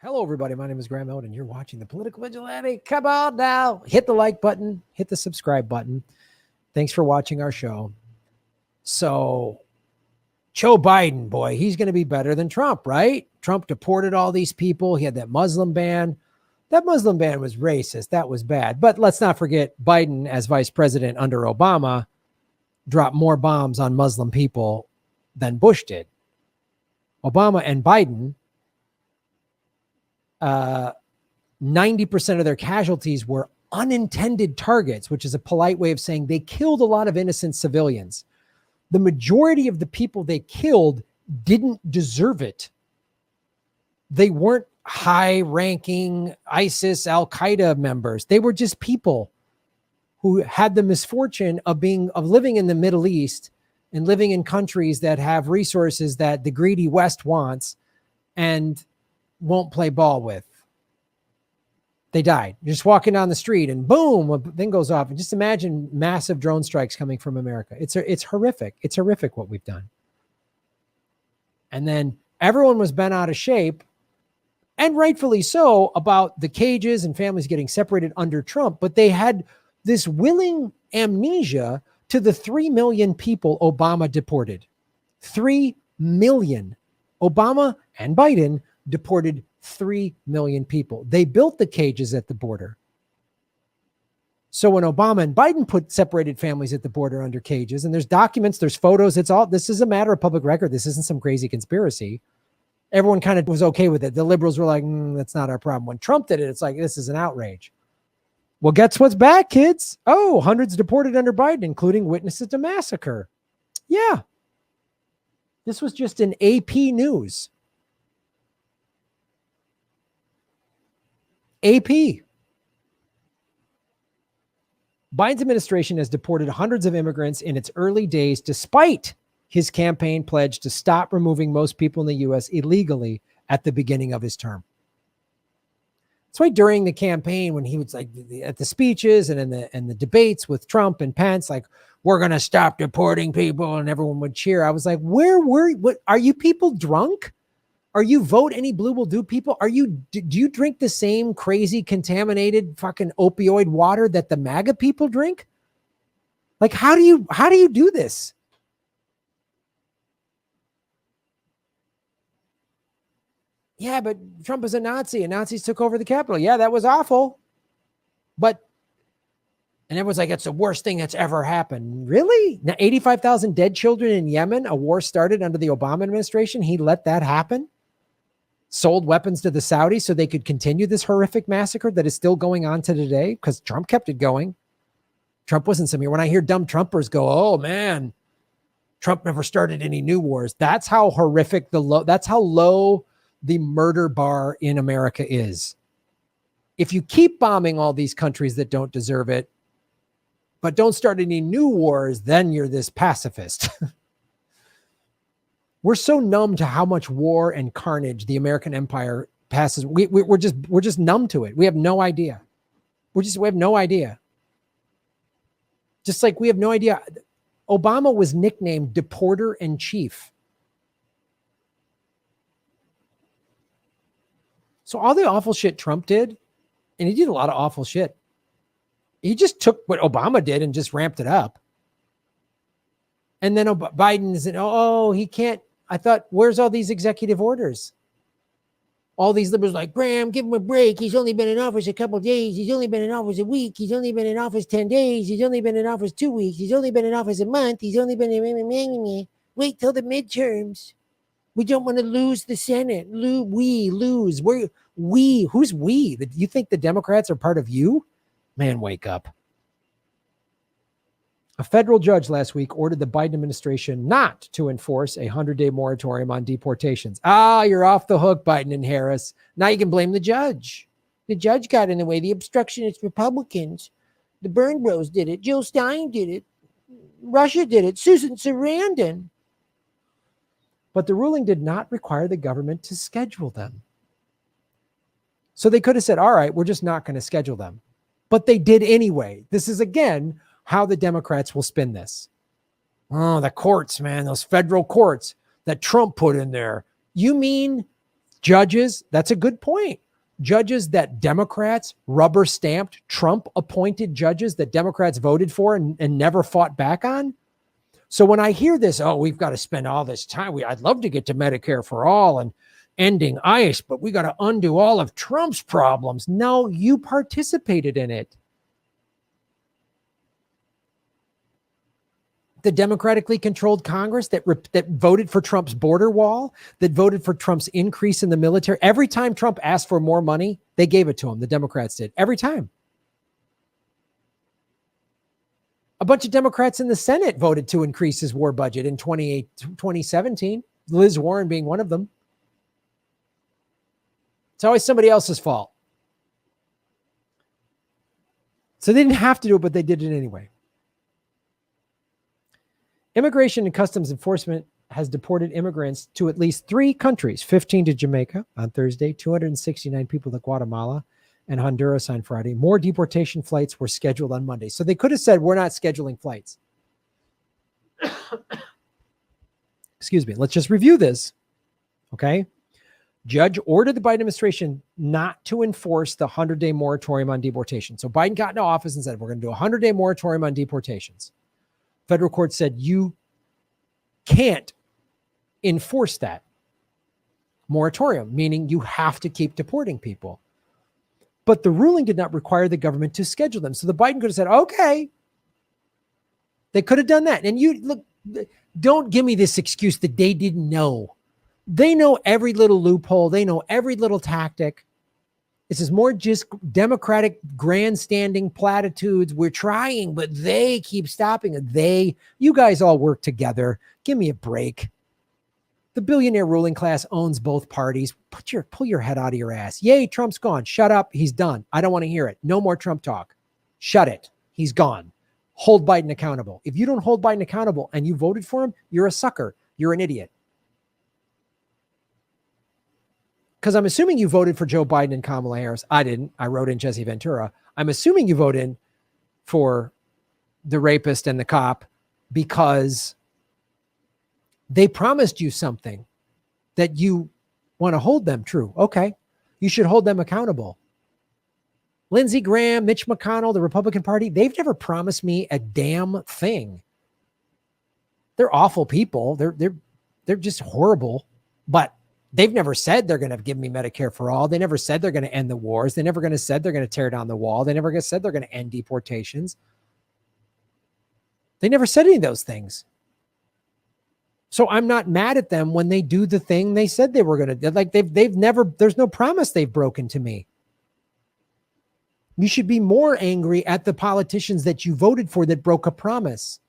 Hello, everybody. My name is Graham Oden. You're watching the Political Vigilante. Come on now. Hit the like button. Hit the subscribe button. Thanks for watching our show. So, Joe Biden, boy, he's going to be better than Trump, right? Trump deported all these people. He had that Muslim ban. That Muslim ban was racist. That was bad. But let's not forget Biden, as vice president under Obama, dropped more bombs on Muslim people than Bush did. Obama and Biden, 90% of their casualties were unintended targets, which is a polite way of saying they killed a lot of innocent civilians. The majority of the people they killed didn't deserve it. They weren't high-ranking ISIS, Al-Qaeda members. They were just people who had the misfortune of living in the Middle East and living in countries that have resources that the greedy West wants and won't play ball with. They died. You're just walking down the street and boom, a thing goes off. And just imagine massive drone strikes coming from America. It's horrific. It's horrific what we've done. And then everyone was bent out of shape, and rightfully so, about the cages and families getting separated under Trump. But they had this willing amnesia to the 3 million people Obama deported. 3 million. Obama and Biden deported 3 million people. They built the cages at the border. So when Obama and Biden separated families at the border under cages, and there's documents, there's photos, this is a matter of public record. This isn't some crazy conspiracy. Everyone kind of was okay with it. The liberals were like, that's not our problem. When Trump did it, it's like, this is an outrage. Well, guess what's back, kids? Oh, hundreds deported under Biden, including witnesses to massacre. Yeah. This was just an AP News. AP. Biden's administration has deported hundreds of immigrants in its early days, despite his campaign pledge to stop removing most people in the U.S. illegally at the beginning of his term. That's why during the campaign, when he was like at the speeches and in the debates with Trump and Pence, like, we're going to stop deporting people, and everyone would cheer. I was like, what are you people drunk? Are you vote any blue will do people? Do you drink the same crazy contaminated fucking opioid water that the MAGA people drink? Like, how do you do this? Yeah, but Trump is a Nazi and Nazis took over the Capitol. Yeah, that was awful. And everyone's like, it's the worst thing that's ever happened. Really? Now, 85,000 dead children in Yemen, a war started under the Obama administration. He let that happen? Sold weapons to the Saudis so they could continue this horrific massacre that is still going on to today because Trump kept it going. Trump wasn't some here. When I hear dumb Trumpers go, oh man, Trump never started any new wars. That's how horrific that's how low the murder bar in America is. If you keep bombing all these countries that don't deserve it, but don't start any new wars, then you're this pacifist. We're so numb to how much war and carnage the American empire passes. We're just numb to it. We have no idea. We have no idea. Just like we have no idea. Obama was nicknamed Deporter in Chief. So all the awful shit Trump did, and he did a lot of awful shit. He just took what Obama did and just ramped it up. And then Biden said, oh, he can't. I thought, where's all these executive orders? All these liberals like, Graham, give him a break. He's only been in office a couple of days. He's only been in office a week. He's only been in office 10 days. He's only been in office 2 weeks. He's only been in office a month. He's only been in... Wait till the midterms. We don't want to lose the Senate. We lose. Who's we? You think the Democrats are part of you? Man, wake up. A federal judge last week ordered the Biden administration not to enforce a 100-day moratorium on deportations. You're off the hook, Biden and Harris. Now you can blame the judge. The judge got in the way. The obstructionist Republicans. The Burn Bros did it. Jill Stein did it. Russia did it. Susan Sarandon. But the ruling did not require the government to schedule them. So they could have said, all right, we're just not going to schedule them. But they did anyway. This is, again, how the Democrats will spin this. Oh, the courts, man, those federal courts that Trump put in there. You mean Judges, that's a good point. Judges that Democrats rubber stamped, Trump appointed judges that Democrats voted for and never fought back on. So when I hear this, oh, we've got to spend all this time. I'd love to get to Medicare for all and ending ICE, but we got to undo all of Trump's problems. No, you participated in it. The democratically controlled Congress that voted for Trump's border wall, that voted for Trump's increase in the military. Every time Trump asked for more money, they gave it to him. The Democrats did. Every time. A bunch of Democrats in the Senate voted to increase his war budget in 2017, Liz Warren being one of them. It's always somebody else's fault. So they didn't have to do it, but they did it anyway. Immigration and Customs Enforcement has deported immigrants to at least 3 countries, 15 to Jamaica on Thursday, 269 people to Guatemala and Honduras on Friday. More deportation flights were scheduled on Monday. So they could have said, we're not scheduling flights. Excuse me. Let's just review this. Okay. Judge ordered the Biden administration not to enforce the 100-day moratorium on deportation. So Biden got into office and said, we're going to do a 100-day moratorium on deportations. Federal court said, you can't enforce that moratorium, meaning you have to keep deporting people. But the ruling did not require the government to schedule them. So the Biden could have said, okay, they could have done that. And you look, don't give me this excuse that they didn't know. They know every little loophole. They know every little tactic. This is more just Democratic grandstanding platitudes. We're trying, but they keep stopping it. You guys all work together. Give me a break. The billionaire ruling class owns both parties. Pull your head out of your ass. Yay, Trump's gone. Shut up. He's done. I don't want to hear it. No more Trump talk. Shut it. He's gone. Hold Biden accountable. If you don't hold Biden accountable and you voted for him, you're a sucker. You're an idiot. Because I'm assuming you voted for Joe Biden and Kamala Harris. I didn't. I wrote in Jesse Ventura. I'm assuming you voted for the rapist and the cop because they promised you something that you want to hold them true. Okay. You should hold them accountable. Lindsey Graham, Mitch McConnell, the Republican Party, they've never promised me a damn thing. They're awful people. They're just horrible, but they've never said they're going to give me Medicare for all. They never said they're going to end the wars. They never going to said they're going to tear down the wall. They never said they're going to end deportations. They never said any of those things. So I'm not mad at them when they do the thing they said they were going to do. Like they've never, there's no promise they've broken to me. You should be more angry at the politicians that you voted for that broke a promise.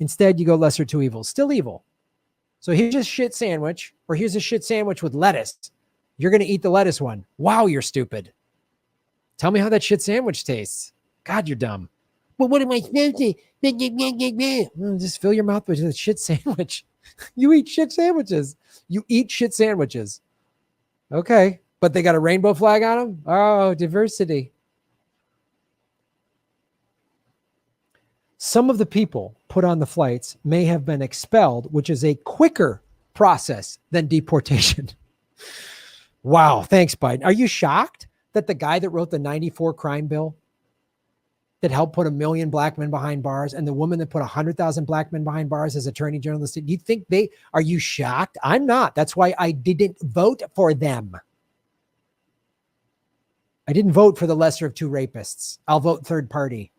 Instead, you go lesser two evils, still evil. So here's a shit sandwich, or here's a shit sandwich with lettuce. You're going to eat the lettuce one. Wow, you're stupid. Tell me how that shit sandwich tastes. God, you're dumb. Well, what am I supposed to? Just fill your mouth with a shit sandwich. You eat shit sandwiches. You eat shit sandwiches. Okay, but they got a rainbow flag on them? Oh, diversity. Some of the people put on the flights may have been expelled, which is a quicker process than deportation. Wow. Thanks, Biden. Are you shocked that the guy that wrote the 94 crime bill that helped put 1 million black men behind bars and the woman that put 100,000 black men behind bars as attorney general, do you think are you shocked? I'm not. That's why I didn't vote for them. I didn't vote for the lesser of two rapists. I'll vote third party.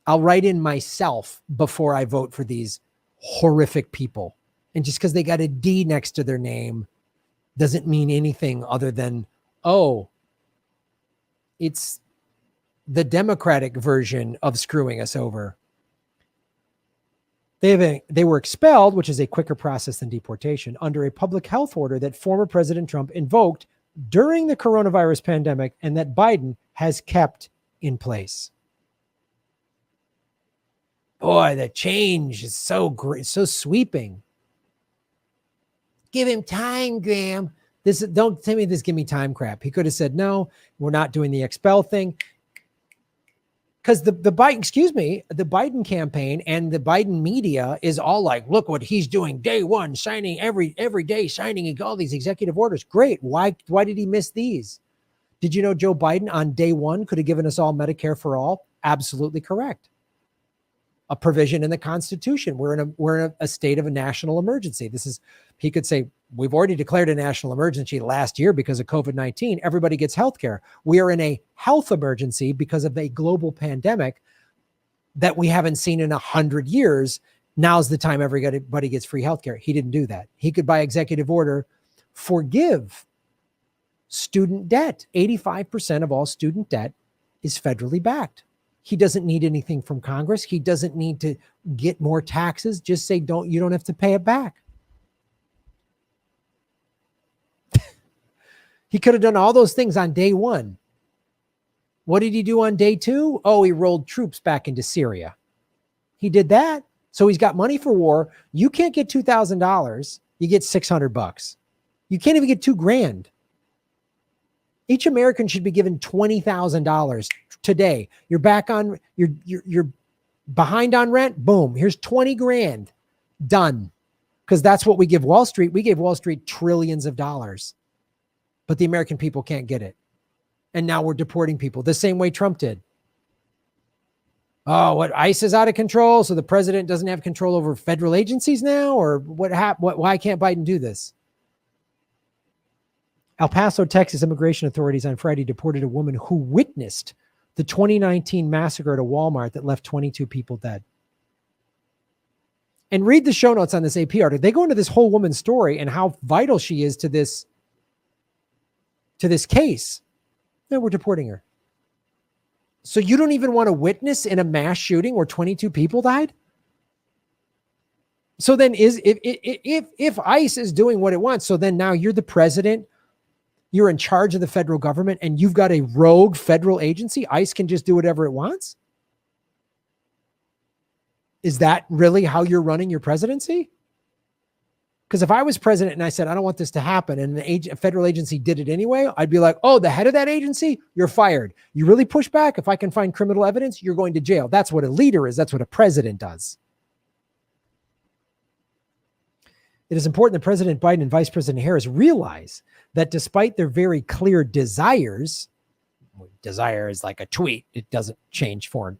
I'll write in myself before I vote for these horrific people. And just because they got a D next to their name doesn't mean anything other than, oh, it's the Democratic version of screwing us over. They were expelled, which is a quicker process than deportation, under a public health order that former President Trump invoked during the coronavirus pandemic and that Biden has kept in place. Boy, the change is so great, so sweeping. Give him time, Graham. Don't tell me this give me time crap. He could have said, no, we're not doing the expel thing. Because the the Biden campaign and the Biden media is all like, look what he's doing day one, signing every day, signing all these executive orders. Great. Why did he miss these? Did you know Joe Biden on day one could have given us all Medicare for all? Absolutely correct. A provision in the Constitution. We're in a state of a national emergency. He could say, we've already declared a national emergency last year because of COVID-19. Everybody gets health care. We are in a health emergency because of a global pandemic that we haven't seen in 100 years. Now's the time everybody gets free health care. He didn't do that. He could, by executive order, forgive student debt. 85% of all student debt is federally backed. He doesn't need anything from Congress. He doesn't need to get more taxes. Just say, you don't have to pay it back. He could have done all those things on day one. What did he do on day two? Oh, he rolled troops back into Syria. He did that. So he's got money for war. You can't get $2,000. You get $600. You can't even get $2,000. Each American should be given $20,000 today. You're back on, you're behind on rent. Boom. Here's $20,000. Done. Because that's what we give Wall Street. We gave Wall Street trillions of dollars. But the American people can't get it. And now we're deporting people the same way Trump did. Oh, what, ICE is out of control, so the president doesn't have control over federal agencies now? Or why can't Biden do this? El Paso, Texas immigration authorities on Friday deported a woman who witnessed the 2019 massacre at a Walmart that left 22 people dead. And read the show notes on this AP article. They go into this whole woman's story and how vital she is to this case. No, we're deporting her. So you don't even want to witness in a mass shooting where 22 people died? So then if ICE is doing what it wants, so then now you're the president, you're in charge of the federal government, and you've got a rogue federal agency, ICE can just do whatever it wants? Is that really how you're running your presidency? Because if I was president and I said, I don't want this to happen, and a federal agency did it anyway, I'd be like, oh, the head of that agency, you're fired. You really push back? If I can find criminal evidence, you're going to jail. That's what a leader is. That's what a president does. It is important that President Biden and Vice President Harris realize that despite their very clear desire is like a tweet. It doesn't change foreign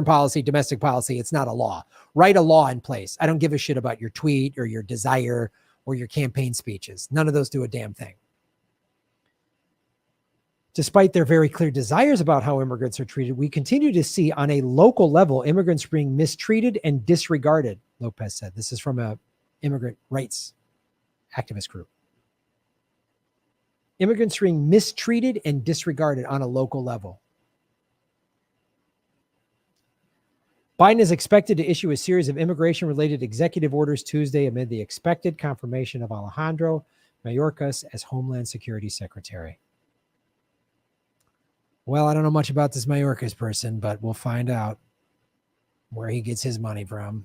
policy, domestic policy. It's not a law. Write a law in place. I don't give a shit about your tweet or your desire or your campaign speeches. None of those do a damn thing. Despite their very clear desires about how immigrants are treated, we continue to see on a local level immigrants being mistreated and disregarded, Lopez said. This is from a immigrant rights activist group. Immigrants are being mistreated and disregarded on a local level. Biden is expected to issue a series of immigration-related executive orders Tuesday amid the expected confirmation of Alejandro Mayorkas as Homeland Security Secretary. Well, I don't know much about this Mayorkas person, but we'll find out where he gets his money from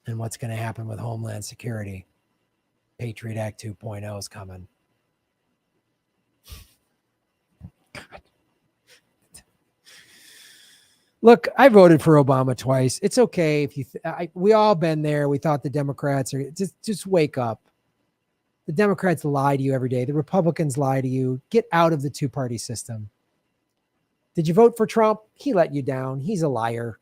and what's going to happen with Homeland Security. Patriot Act 2.0 is coming. God. Look, I voted for Obama twice. It's okay if we all been there. We thought the Democrats are just wake up. The Democrats lie to you every day. The Republicans lie to you. Get out of the two-party system. Did you vote for Trump? He let you down. He's a liar.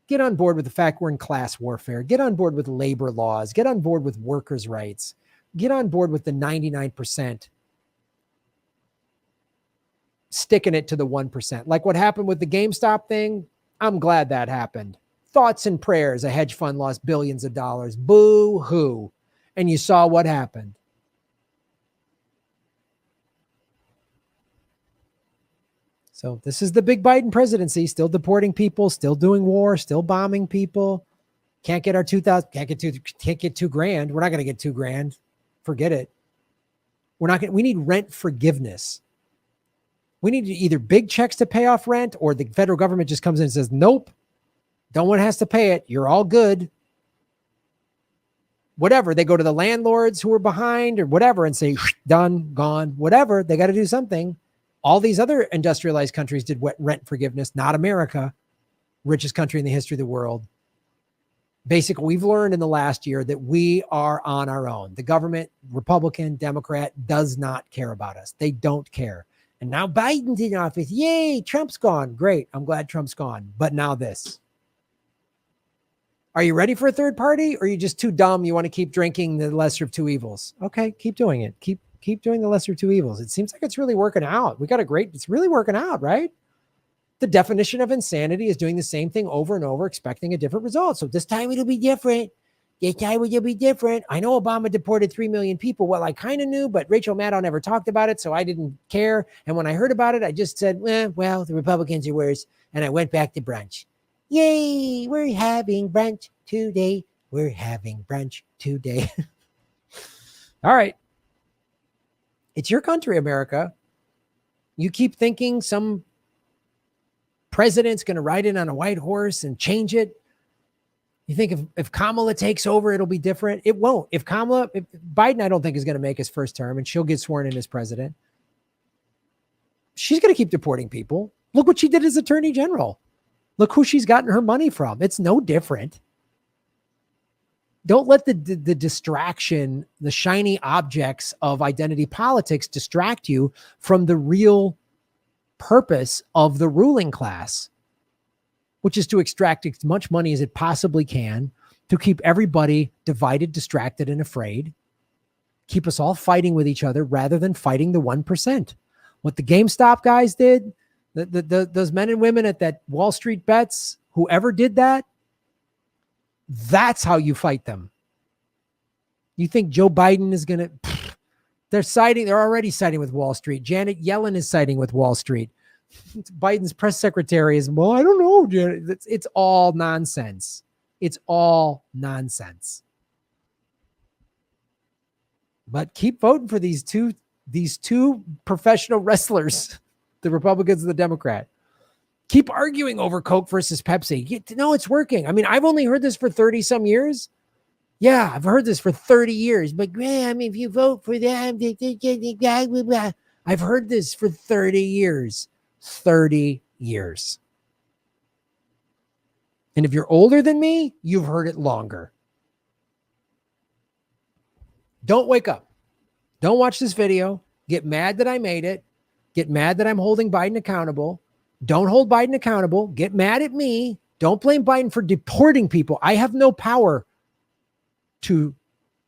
Get on board with the fact we're in class warfare. Get on board with labor laws. Get on board with workers' rights. Get on board with the 99%. Sticking it to the 1%. Like what happened with the GameStop thing, I'm glad that happened. Thoughts and prayers, a hedge fund lost billions of dollars. Boo-hoo. And you saw what happened. So this is the big Biden presidency, still deporting people, still doing war, still bombing people. Can't get our 2,000, can't get $2,000. We're not going to get $2,000. Forget it. We need rent forgiveness. We need either big checks to pay off rent, or the federal government just comes in and says, nope, no one has to pay it. You're all good. Whatever. They go to the landlords who are behind or whatever and say, done, gone, whatever. They got to do something. All these other industrialized countries did rent forgiveness, not America, richest country in the history of the world. Basically, we've learned in the last year that we are on our own. The government, Republican, Democrat, does not care about us. They don't care. And now Biden's in office. Yay, Trump's gone. Great. I'm glad Trump's gone. But now this. Are you ready for a third party, or are you just too dumb? You want to keep drinking the lesser of two evils? Okay, keep doing it. Keep doing the lesser of two evils. It seems like it's really working out. It's really working out, right? The definition of insanity is doing the same thing over and over, expecting a different result. So this time it'll be different. This time it'll be different. I know Obama deported 3 million people. Well, I kind of knew, but Rachel Maddow never talked about it, so I didn't care. And when I heard about it, I just said, well, the Republicans are worse. And I went back to brunch. Yay, we're having brunch today. We're having brunch today. All right. It's your country, America. You keep thinking some president's going to ride in on a white horse and change it. You think if Kamala takes over, it'll be different? It won't. If Biden, I don't think is going to make his first term, and she'll get sworn in as president. She's going to keep deporting people. Look what she did as attorney general. Look who she's gotten her money from. It's no different. Don't let the distraction, the shiny objects of identity politics distract you from the real purpose of the ruling class, which is to extract as much money as it possibly can to keep everybody divided, distracted, and afraid. Keep us all fighting with each other rather than fighting the 1%. What the GameStop guys did, those men and women at that Wall Street Bets, whoever did that, that's how you fight them. You think Joe Biden is going to... They're already siding with Wall Street. Janet Yellen is siding with Wall Street. Biden's press secretary is, well, I don't know, Janet. It's all nonsense. It's all nonsense. But keep voting for these two professional wrestlers, the Republicans and the Democrat. Keep arguing over Coke versus Pepsi. No, it's working. I mean, I've only heard this for 30 some years. Yeah, I've heard this for 30 years. But I mean, if you vote for them, I've heard this for 30 years. 30 years. And if you're older than me, you've heard it longer. Don't wake up. Don't watch this video. Get mad that I made it. Get mad that I'm holding Biden accountable. Don't hold Biden accountable. Get mad at me. Don't blame Biden for deporting people. I have no power to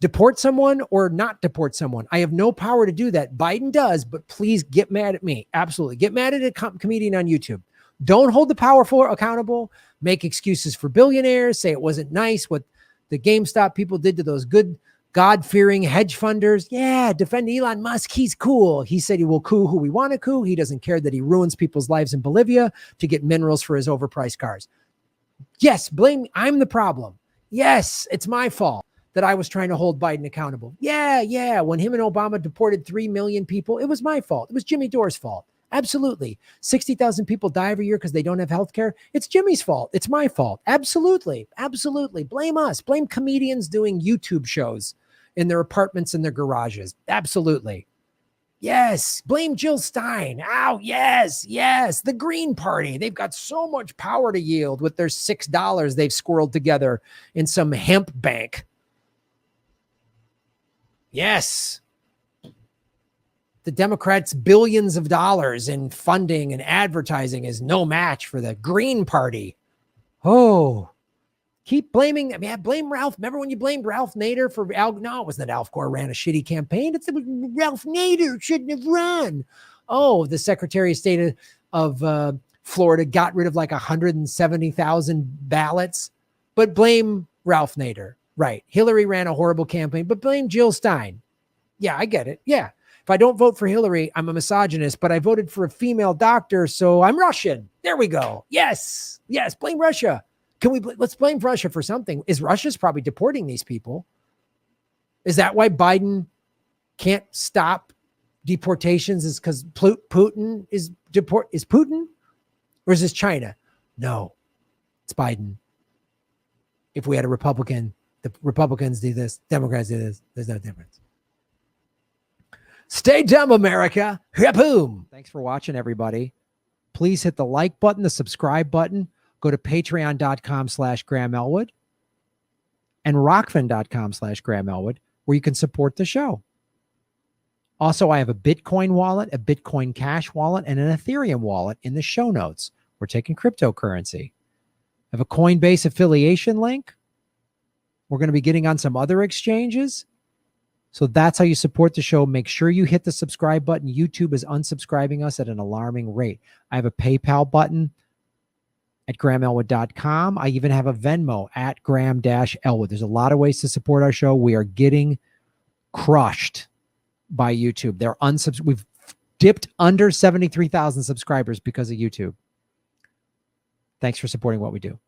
deport someone or not deport someone. I have no power to do that. Biden does, but please get mad at me. Absolutely. Get mad at a comedian on YouTube. Don't hold the powerful accountable. Make excuses for billionaires. Say it wasn't nice what the GameStop people did to those good God-fearing hedge funders. Yeah, defend Elon Musk. He's cool. He said he will coup who we want to coup. He doesn't care that he ruins people's lives in Bolivia to get minerals for his overpriced cars. Yes, blame. I'm the problem. Yes, it's my fault that I was trying to hold Biden accountable. Yeah. When him and Obama deported 3 million people, it was my fault. It was Jimmy Dore's fault. Absolutely. 60,000 people die every year because they don't have health care. It's Jimmy's fault. It's my fault. Absolutely. Blame us. Blame comedians doing YouTube shows in their apartments and their garages. Absolutely. Yes. Blame Jill Stein. Oh, yes. The Green Party. They've got so much power to yield with their $6 they've squirreled together in some hemp bank. Yes. The Democrats' billions of dollars in funding and advertising is no match for the Green Party. Oh, keep blaming. I mean, blame Ralph. Remember when you blamed Ralph Nader for No, it wasn't that Al Gore ran a shitty campaign. It's Ralph Nader shouldn't have run. Oh, the Secretary of State of Florida got rid of like 170,000 ballots, but blame Ralph Nader. Right. Hillary ran a horrible campaign, but blame Jill Stein. Yeah, I get it. Yeah. If I don't vote for Hillary, I'm a misogynist, but I voted for a female doctor, so I'm Russian. There we go. Yes. Blame Russia. Let's blame Russia for something. Russia's probably deporting these people. Is that why Biden can't stop deportations? Is because Putin is Putin? Or is this China? No, it's Biden. If we had a Republican, the Republicans do this, Democrats do this. There's no difference. Stay dumb, America. Boom. Thanks for watching, everybody. Please hit the like button, the subscribe button. Go to patreon.com/Graham Elwood and rockfin.com/Graham Elwood, where you can support the show. Also, I have a Bitcoin wallet, a Bitcoin Cash wallet, and an Ethereum wallet in the show notes. We're taking cryptocurrency. I have a Coinbase affiliation link. We're going to be getting on some other exchanges. So that's how you support the show. Make sure you hit the subscribe button. YouTube is unsubscribing us at an alarming rate. I have a PayPal button at GrahamElwood.com. I even have a Venmo at Graham-Elwood. There's a lot of ways to support our show. We are getting crushed by YouTube. We've dipped under 73,000 subscribers because of YouTube. Thanks for supporting what we do.